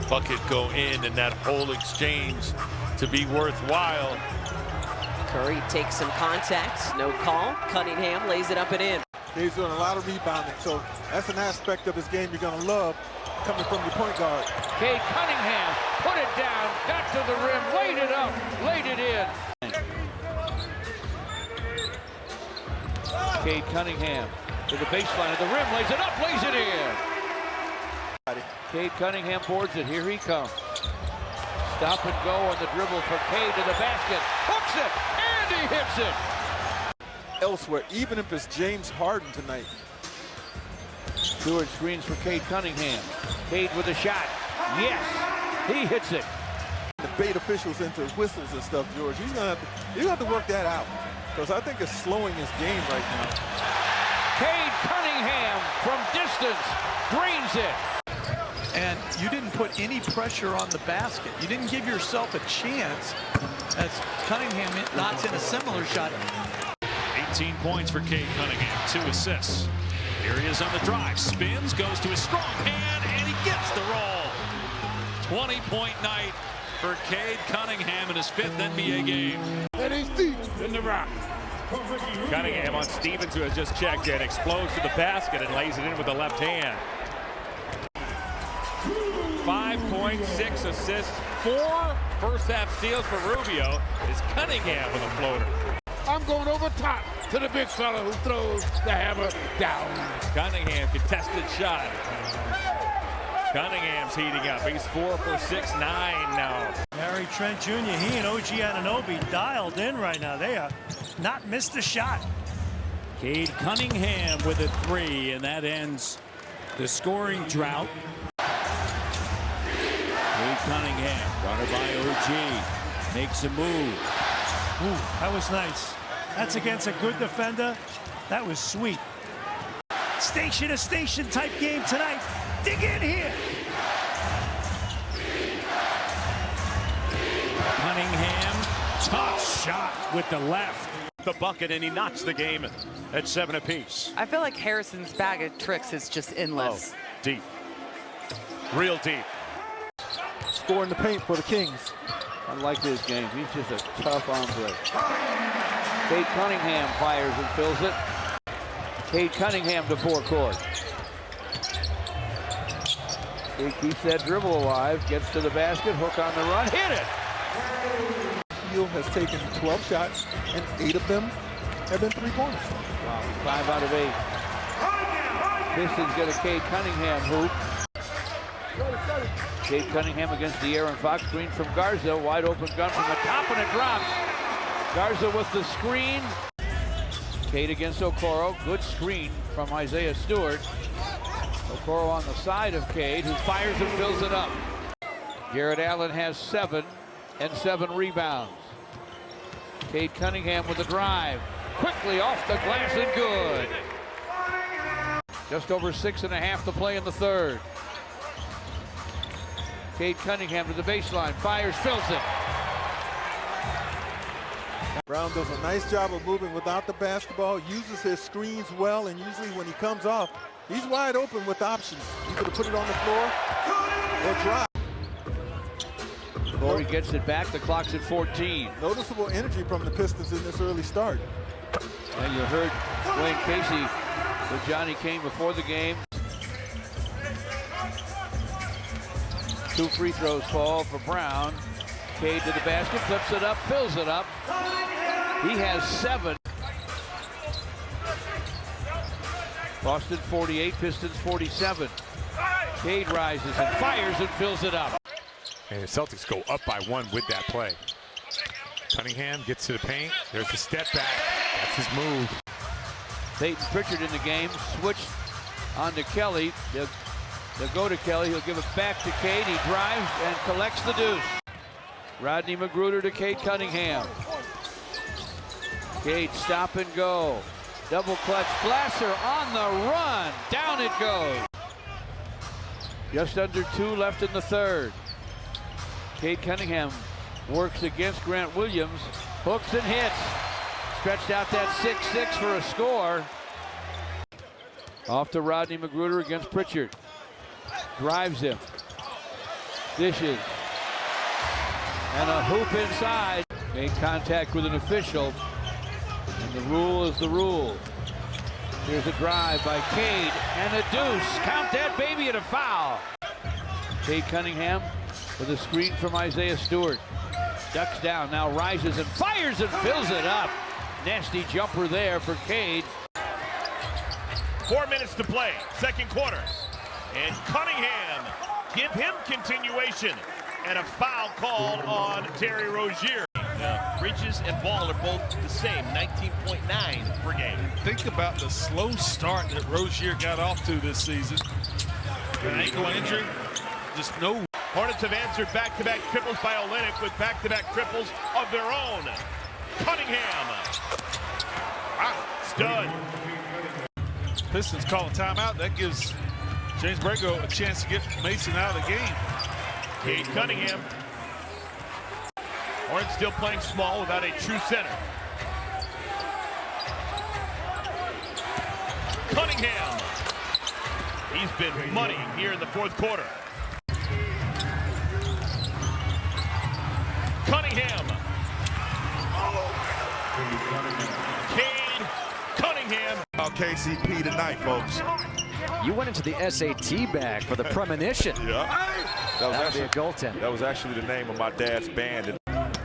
bucket go in and that whole exchange to be worthwhile. Curry takes some contact, no call. Cunningham lays it up and in. He's doing a lot of rebounding, so that's an aspect of his game you're going to love coming from your point guard. Cade Cunningham put it down, got to the rim, laid it up, laid it in. Cade Cunningham to the baseline of the rim, lays it up, lays it in. Cade Cunningham boards it, here he comes. Stop and go on the dribble for Cade to the basket, hooks it, and he hits it. Elsewhere, even if it's James Harden tonight. Stewart screens for Cade Cunningham. Cade with a shot. Yes, he hits it. The bait officials into whistles and stuff, George. He's gonna have to work that out, because I think it's slowing his game right now. Cade Cunningham from distance drains it. And you didn't put any pressure on the basket. You didn't give yourself a chance as Cunningham knocks in a similar shot. 18 points for Cade Cunningham, 2 assists. Here he is on the drive, spins, goes to his strong hand, and he gets the roll. 20-point night for Cade Cunningham in his 5th NBA game. And he's deep in the rock. Cunningham on Stevens, who has just checked in, explodes to the basket and lays it in with the left hand. 5 points, 6 assists, 4 first-half steals for Rubio. Is Cunningham with a floater. I'm going over top to the big fella who throws the hammer down. Cunningham, contested shot. Cunningham's heating up. He's 4 for 6, 9 now. Harry Trent Jr., he and OG Anunoby dialed in right now. They are not missed a shot. Cade Cunningham with a 3, and that ends the scoring drought. Cade Cunningham, guarded by OG, makes a move. Ooh, that was nice. That's against a good defender. That was sweet. Station to station type game tonight. Dig in here. Cunningham, tough shot with the left. The bucket, and he knocks the game at 7 apiece. I feel like Harrison's bag of tricks is just endless. Oh, deep. Real deep. Scoring the paint for the Kings. I like his game. He's just a tough hombre. Cade Cunningham fires and fills it. Cade Cunningham to forecourt. He keeps that dribble alive, gets to the basket, hook on the run, hit it! Field has taken 12 shots, and 8 of them have been 3-pointers. Wow, 5 out of 8. Pistons get a Cade Cunningham hoop. Cade Cunningham against the Aaron Fox screen from Garza. Wide open gun from the top, and it drops. Garza with the screen. Cade against Okoro. Good screen from Isaiah Stewart. Okoro on the side of Cade, who fires and fills it up. Garrett Allen has 7 and 7 rebounds. Cade Cunningham with a drive. Quickly off the glass and good. Just over 6.5 to play in the third. Cade Cunningham to the baseline, fires, fills it. Brown does a nice job of moving without the basketball, uses his screens well, and usually when he comes off, he's wide open with options. Either to put it on the floor or drive. Corey gets it back, the clock's at 14. Noticeable energy from the Pistons in this early start. And you heard Wayne Casey with Johnny Kane before the game. 2 free throws fall for Brown. Cade to the basket, flips it up, fills it up. He has 7. Boston 48, Pistons 47. Cade rises and fires and fills it up. And the Celtics go up by 1 with that play. Cunningham gets to the paint. There's the step back. That's his move. Peyton Pritchard in the game, switched on to Kelly. They'll go to Kelly. He'll give it back to Cade. He drives and collects the deuce. Rodney Magruder to Cade Cunningham. Cade stop and go. Double clutch. Glasser on the run. Down it goes. Just under 2 left in the third. Cade Cunningham works against Grant Williams. Hooks and hits. Stretched out that 6-6 for a score. Off to Rodney Magruder against Pritchard. Drives him. Dishes. And a hoop inside. Made contact with an official. And the rule is the rule. Here's a drive by Cade and a deuce. Count that baby and a foul. Cade Cunningham with a screen from Isaiah Stewart. Ducks down, now rises and fires and fills it up. Nasty jumper there for Cade. 4 minutes to play, second quarter. And Cunningham, give him continuation. And a foul called on Terry Rozier. Bridges and Ball are both the same, 19.9 per game. Think about the slow start that Rozier got off to this season. An ankle injury, just no. Hornets have answered back-to-back triples by Olynyk with back-to-back triples of their own. Cunningham. Wow, stud. Pistons call a timeout. That gives James Borrego a chance to get Mason out of the game. Cade Cunningham. Hornets still playing small without a true center. Cunningham. He's been money here in the fourth quarter. Cunningham. Cade Cunningham. KCP tonight, folks. You went into the SAT bag for the premonition. Yeah. That would be a goaltend. That was actually the name of my dad's band.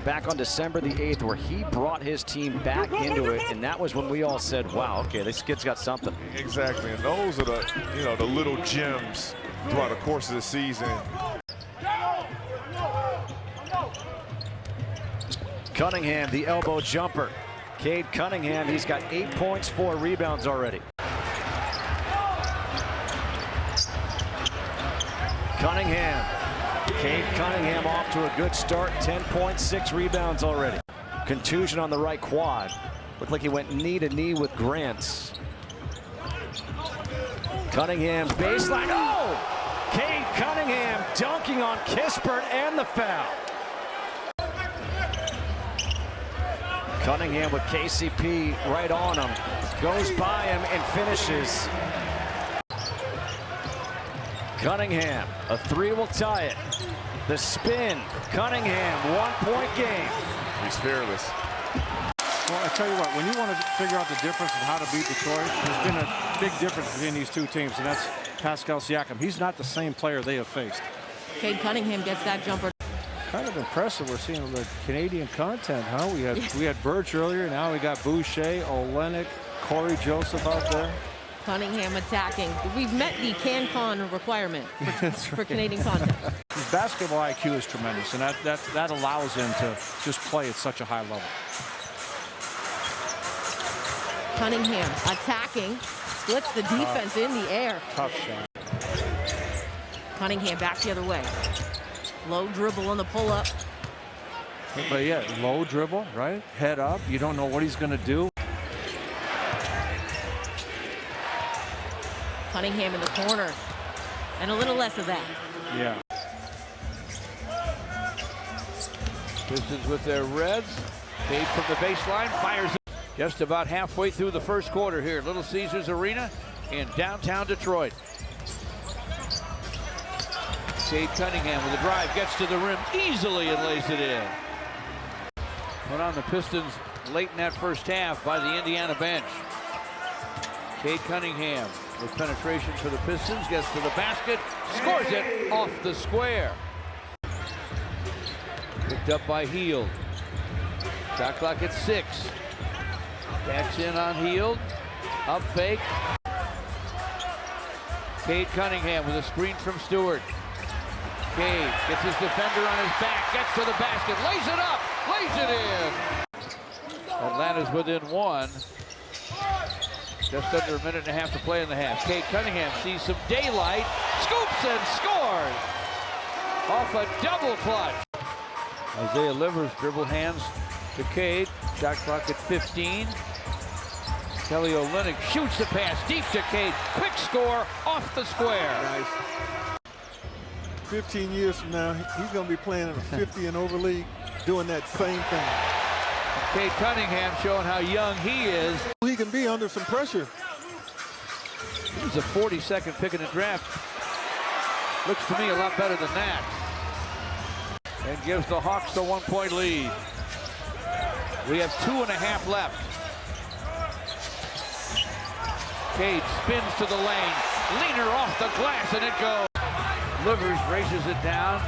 Back on December the 8th, where he brought his team back into it, and that was when we all said, wow, okay, this kid's got something. Exactly, and those are the, the little gems throughout the course of the season. Cunningham, the elbow jumper. Cade Cunningham, he's got 8 points, 4 rebounds already. Cunningham. Cade Cunningham off to a good start, 10 points, 6 rebounds already. Contusion on the right quad. Looked like he went knee to knee with Grant. Cunningham baseline. Oh! Cade Cunningham dunking on Kispert and the foul. Cunningham with KCP right on him. Goes by him and finishes. Cunningham, a 3 will tie it. The spin, Cunningham, 1-point game. He's fearless. Well, I tell you what, when you want to figure out the difference of how to beat Detroit, there's been a big difference between these two teams, and that's Pascal Siakam. He's not the same player they have faced. Cade Cunningham gets that jumper. Kind of impressive. We're seeing the Canadian content, huh? We had Birch earlier, now we got Boucher, Olynyk, Corey Joseph out there. Cunningham attacking. We've met the CanCon requirement for Canadian content. His basketball IQ is tremendous, and that allows him to just play at such a high level. Cunningham attacking, splits the defense in the air. Tough shot. Cunningham back the other way. Low dribble on the pull-up. But yeah, low dribble, right? Head up. You don't know what he's going to do. Cunningham in the corner. And a little less of that. Yeah. Pistons with their reds. Cade from the baseline, fires it. Just about halfway through the first quarter here at Little Caesars Arena in downtown Detroit. Cade Cunningham with a drive, gets to the rim easily and lays it in. Put on the Pistons late in that first half by the Indiana bench. Cade Cunningham with penetration for the Pistons, gets to the basket, scores it off the square. Picked up by Hield. Shot clock at 6. Backs in on Hield. Up fake. Cade Cunningham with a screen from Stewart. Cade gets his defender on his back, gets to the basket, lays it up, lays it in. Atlanta's within 1. Just under a minute and a half to play in the half. Cade Cunningham sees some daylight, scoops and scores off a double clutch. Isaiah Livers dribble hands to Cade. Shot clock at 15. Kelly Olynyk shoots the pass deep to Cade. Quick score off the square. Nice. 15 years from now, he's going to be playing in a 50 and over league, doing that same thing. Cade Cunningham showing how young he is. He can be under some pressure. He was a 42nd pick in the draft. Looks to me a lot better than that. and gives the Hawks the 1-point lead. We have 2.5 left. Cade spins to the lane. Leaner off the glass, and it goes. Livers races it down.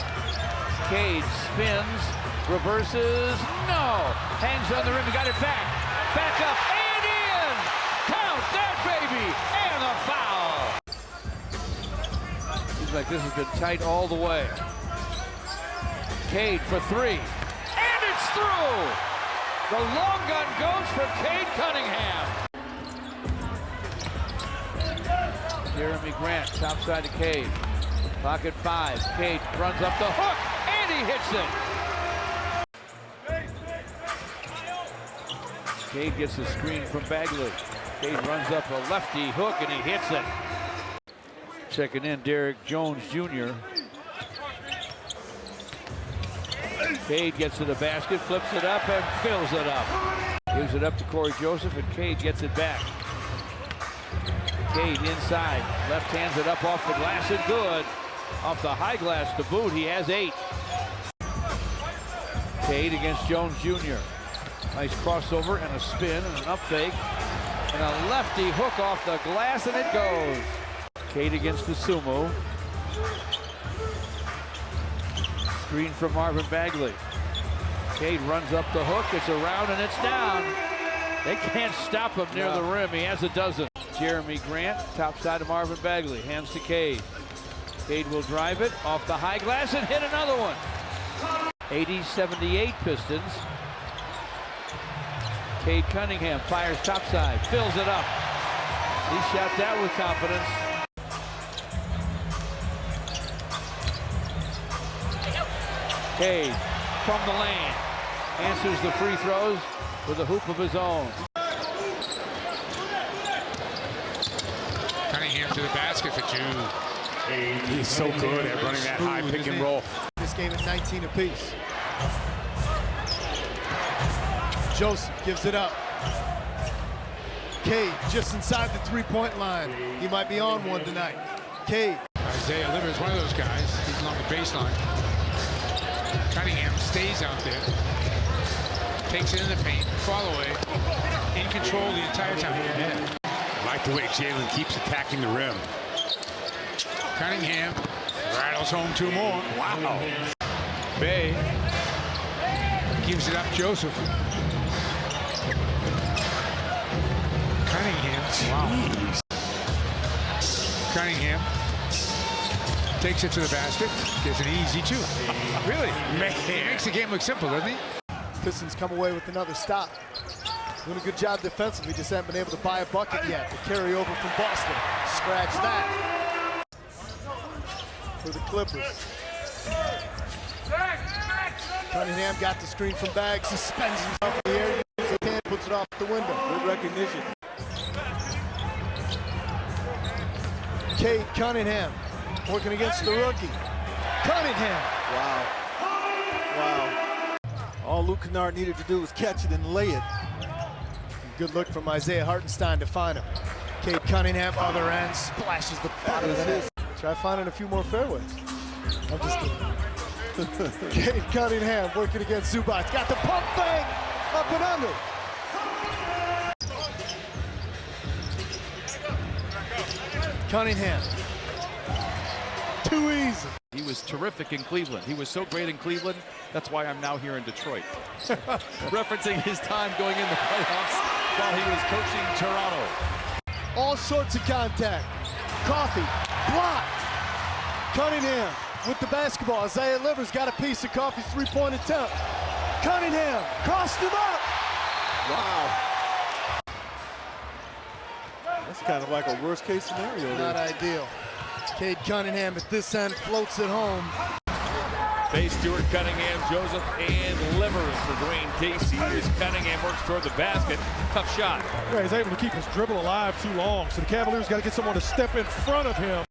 Cade spins, reverses, no! Hangs on the rim, he got it back. Back up, and in! Count that, baby! And a foul! Seems like this has been tight all the way. Cade for 3, and it's through! The long gun goes for Cade Cunningham. Jeremy Grant, top side to Cade. Pocket 5, Cade runs up the hook, and he hits it. Cade gets the screen from Bagley. Cade runs up a lefty hook, and he hits it. Checking in, Derek Jones Jr. Cade gets to the basket, flips it up, and fills it up. Gives it up to Corey Joseph, and Cade gets it back. Cade inside, left hands it up off the glass and good. Off the high glass to boot, he has 8. Cade against Jones Jr. Nice crossover and a spin and an up fake. And a lefty hook off the glass, and it goes. Cade against the sumo. Screen from Marvin Bagley. Cade runs up the hook, it's around, and it's down. They can't stop him near the rim. He has a dozen. Jeremy Grant, top side of Marvin Bagley, hands to Cade. Cade will drive it off the high glass and hit another one. 80-78 Pistons. Cade Cunningham fires top side, fills it up. He shot that with confidence. Cade from the lane, answers the free throws with a hoop of his own. Cunningham to the basket for 2. He's so good at running that high pick and roll. This game at 19 apiece. Joseph gives it up. Cade just inside the 3-point line. He might be on one tonight. Cade. Isaiah Livers, one of those guys. He's along the baseline. Cunningham stays out there. Takes it in the paint. Fall away. In control the entire time. Yeah. I like the way Jalen keeps attacking the rim. Cunningham rattles home 2 more. Wow. Bay gives it up. Joseph. Cunningham. Wow. Cunningham takes it to the basket. Gets an easy 2. Really? Man. He makes the game look simple, doesn't he? Pistons come away with another stop. Doing a good job defensively, just haven't been able to buy a bucket yet. The carryover from Boston. Scratch that. For the Clippers. Cunningham got the screen from Baggs, suspends himself in the air, uses his hand, puts it off the window. Good recognition. Cade Cunningham working against the rookie. Cunningham. Wow. Wow. All Luke Kennard needed to do was catch it and lay it. Good look from Isaiah Hartenstein to find him. Cade Cunningham, other end, splashes the bottom of the net. Try finding a few more fairways. I'm just kidding. Cade Cunningham working against Zubac. Got the pump fake, up and under. Cunningham. Too easy. He was terrific in Cleveland. He was so great in Cleveland. That's why I'm now here in Detroit. Referencing his time going in the playoffs while he was coaching Toronto. All sorts of contact. Coffee, blocked. Cunningham with the basketball. Isaiah Livers got a piece of Coffee's 3-point attempt. Cunningham crossed him up. Wow. That's kind of like a worst case scenario. Not ideal. Cade Cunningham at this end floats it home. Bay, Stewart, Cunningham, Joseph, and Livers for Dwayne Casey. As Cunningham works toward the basket. Tough shot. Yeah, he's able to keep his dribble alive too long, so the Cavaliers got to get someone to step in front of him.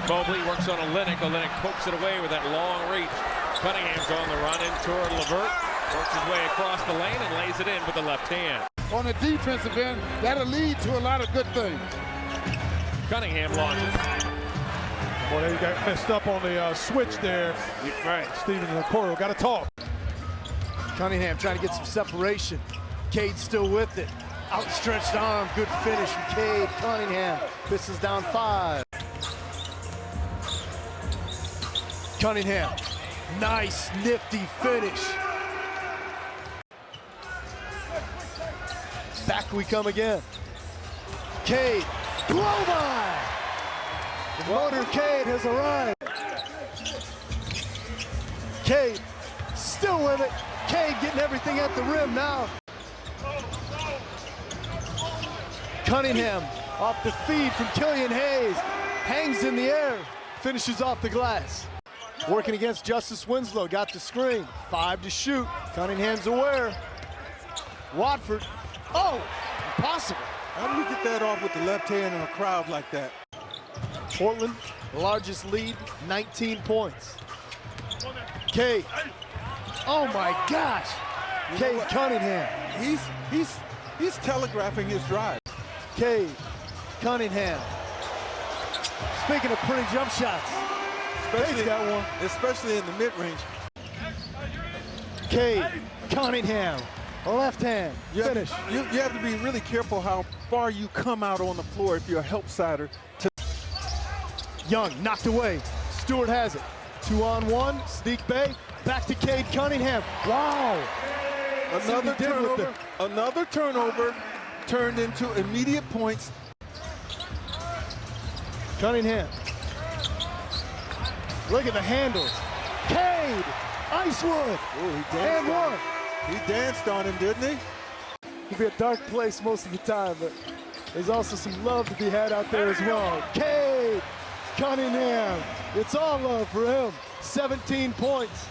Mobley works on Olynyk. Olynyk pokes it away with that long reach. Cunningham's on the run in toward Levert. Works his way across the lane and lays it in with the left hand. On the defensive end, that'll lead to a lot of good things. Cunningham launches. Boy, they got messed up on the switch there. Right. Steven and Okoro got to talk. Cunningham trying to get some separation. Cade still with it. Outstretched arm, good finish from Cade Cunningham. This is down 5. Cunningham, nice, nifty finish. Back we come again. Cade, blow by! The motorcade has arrived. Cade, still with it. Cade getting everything at the rim now. Cunningham off the feed from Killian Hayes. Hangs in the air, finishes off the glass. Working against Justice Winslow, got the screen. 5 to shoot. Cunningham's aware. Watford, oh, impossible. How do you get that off with the left hand in a crowd like that? Portland, largest lead, 19 points. Cade, oh my gosh. Cade Cunningham. He's telegraphing his drive. Cade Cunningham. Speaking of pretty jump shots, Cade's got one. Especially in the mid-range. Cade Cunningham, left hand, finish. You have to be really careful how far you come out on the floor if you're a help sider. Young knocked away. Stewart has it. 2-on-1, Sneak Bay, back to Cade Cunningham. Wow. Another turnover turned into immediate points. Cunningham. Look at the handles. Cade, Icewood, and one. He danced on him, didn't he? He'll be a dark place most of the time, but there's also some love to be had out there as well. Cade Cunningham, it's all love for him. 17 points.